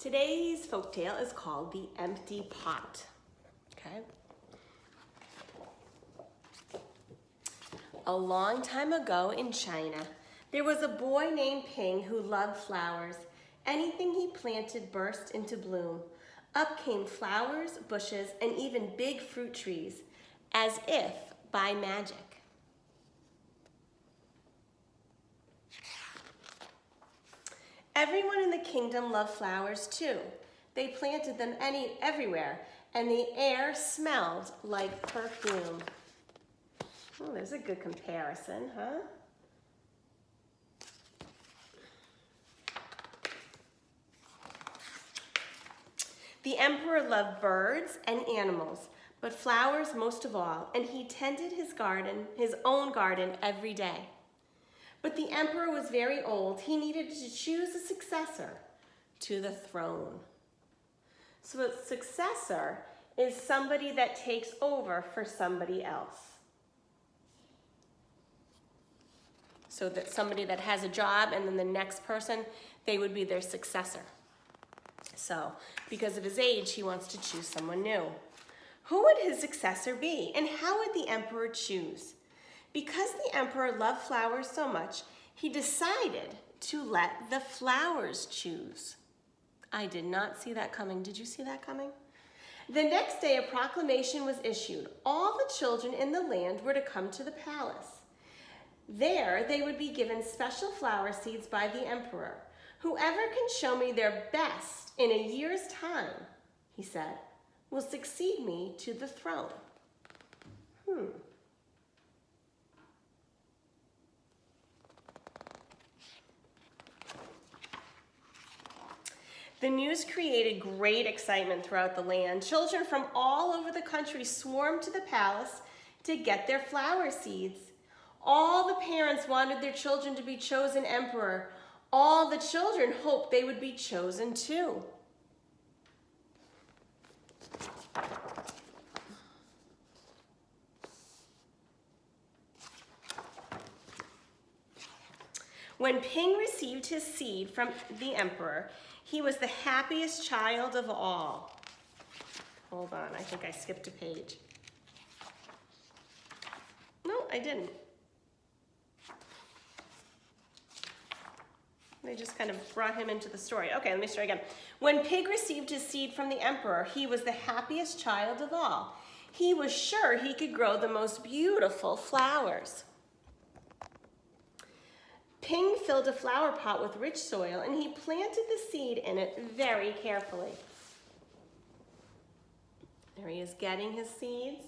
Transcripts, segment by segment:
Today's folktale is called The Empty Pot. Okay. A long time ago in China, there was a boy named Ping who loved flowers. Anything he planted burst into bloom. Up came flowers, bushes, and even big fruit trees, as if by magic. Everyone in the kingdom loved flowers too. They planted them everywhere, and the air smelled like perfume. Oh, there's a good comparison, huh? The emperor loved birds and animals, but flowers most of all, and he tended his own garden every day. But the emperor was very old. He needed to choose a successor to the throne. So a successor is somebody that takes over for somebody else. So that somebody that has a job and then the next person, they would be their successor. So because of his age, he wants to choose someone new. Who would his successor be, and how would the emperor choose? Because the emperor loved flowers so much, he decided to let the flowers choose. I did not see that coming. Did you see that coming? The next day, a proclamation was issued. All the children in the land were to come to the palace. There, they would be given special flower seeds by the emperor. Whoever can show me their best in a year's time, he said, will succeed me to the throne. The news created great excitement throughout the land. Children from all over the country swarmed to the palace to get their flower seeds. All the parents wanted their children to be chosen emperor. All the children hoped they would be chosen too. When Ping received his seed from the emperor, he was the happiest child of all. Hold on, I think I skipped a page. No, I didn't. They just kind of brought him into the story. Okay, let me start again. When Pig received his seed from the emperor, he was the happiest child of all. He was sure he could grow the most beautiful flowers. Ping filled a flower pot with rich soil, and he planted the seed in it very carefully. There he is getting his seeds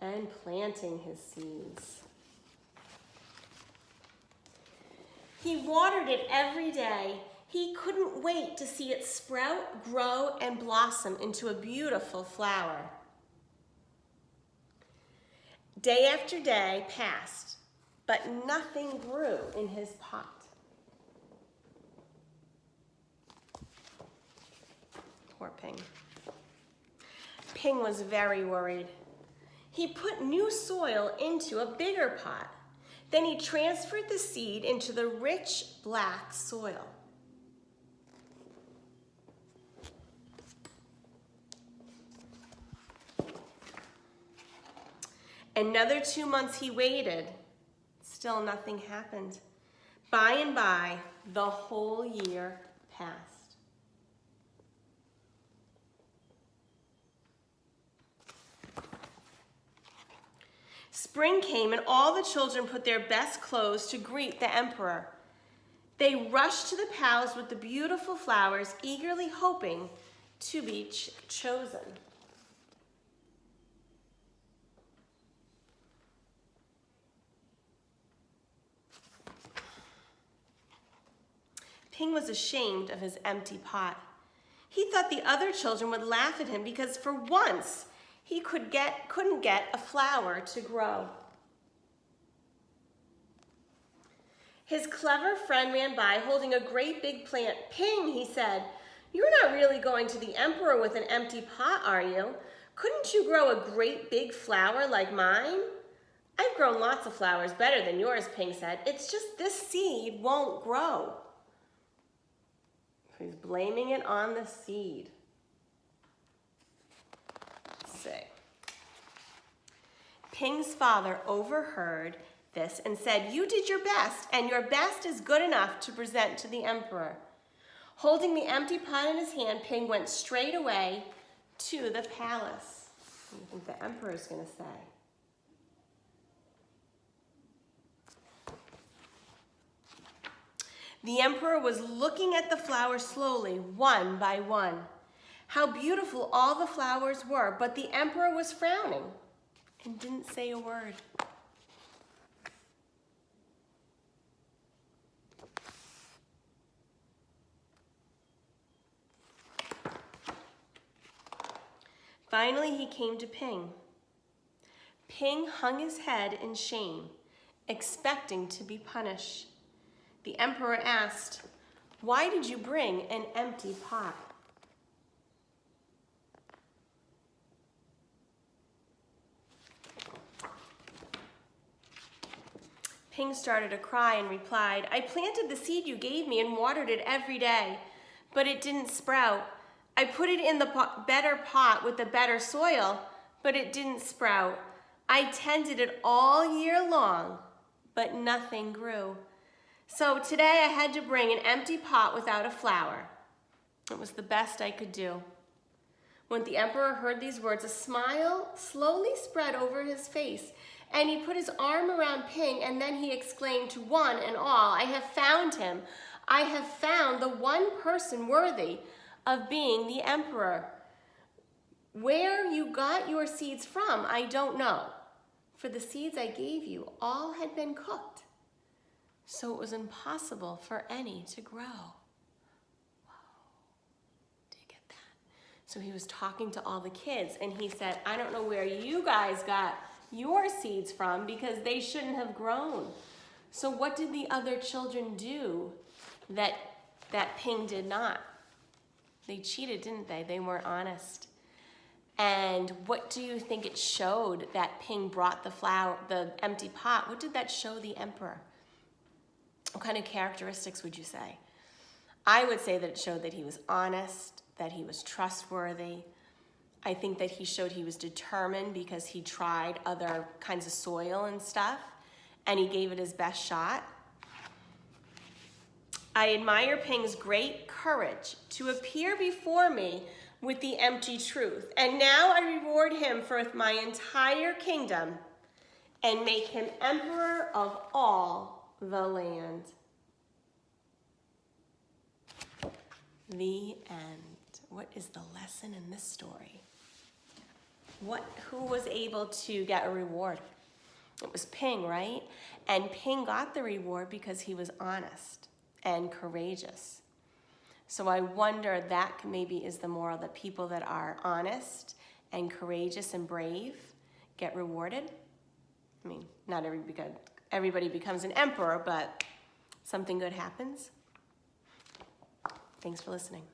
and planting his seeds. He watered it every day. He couldn't wait to see it sprout, grow, and blossom into a beautiful flower. Day after day passed, but nothing grew in his pot. Poor Ping. Ping was very worried. He put new soil into a bigger pot. Then he transferred the seed into the rich black soil. Another 2 months he waited. Still nothing happened. By and by, the whole year passed. Spring came, and all the children put their best clothes to greet the emperor. They rushed to the palace with the beautiful flowers, eagerly hoping to be chosen. Ping was ashamed of his empty pot. He thought the other children would laugh at him because for once he couldn't get a flower to grow. His clever friend ran by holding a great big plant. Ping, he said, "You're not really going to the emperor with an empty pot, are you? Couldn't you grow a great big flower like mine?" "I've grown lots of flowers better than yours," Ping said. "It's just this seed won't grow." He's blaming it on the seed. Let's see. Ping's father overheard this and said, "You did your best, and your best is good enough to present to the emperor." Holding the empty pot in his hand, Ping went straight away to the palace. What do you think the emperor's going to say? The emperor was looking at the flowers slowly, one by one. How beautiful all the flowers were, but the emperor was frowning and didn't say a word. Finally, he came to Ping. Ping hung his head in shame, expecting to be punished. The emperor asked, "Why did you bring an empty pot?" Ping started to cry and replied, "I planted the seed you gave me and watered it every day, but it didn't sprout. I put it in the better pot with the better soil, but it didn't sprout. I tended it all year long, but nothing grew. So today I had to bring an empty pot without a flower. It was the best I could do." When the emperor heard these words, a smile slowly spread over his face, and he put his arm around Ping, and then he exclaimed to one and all, "I have found him. I have found the one person worthy of being the emperor. Where you got your seeds from, I don't know, for the seeds I gave you all had been cooked, so it was impossible for any to grow." Wow. Do you get that? So he was talking to all the kids, and he said, "I don't know where you guys got your seeds from because they shouldn't have grown. So what did the other children do that Ping did not? They cheated, didn't they? They weren't honest. And what do you think it showed that Ping brought the empty pot? What did that show the emperor? What kind of characteristics would you say? I would say that it showed that he was honest, that he was trustworthy. I think that he showed he was determined because he tried other kinds of soil and stuff, and he gave it his best shot. I admire Ping's great courage to appear before me with the empty truth, and now I reward him for my entire kingdom and make him emperor of all the land." The end. What is the lesson in this story? Who was able to get a reward? It was Ping, right? And Ping got the reward because he was honest and courageous. So I wonder that maybe is the moral, that people that are honest and courageous and brave get rewarded. I mean, not everybody becomes an emperor, but something good happens. Thanks for listening.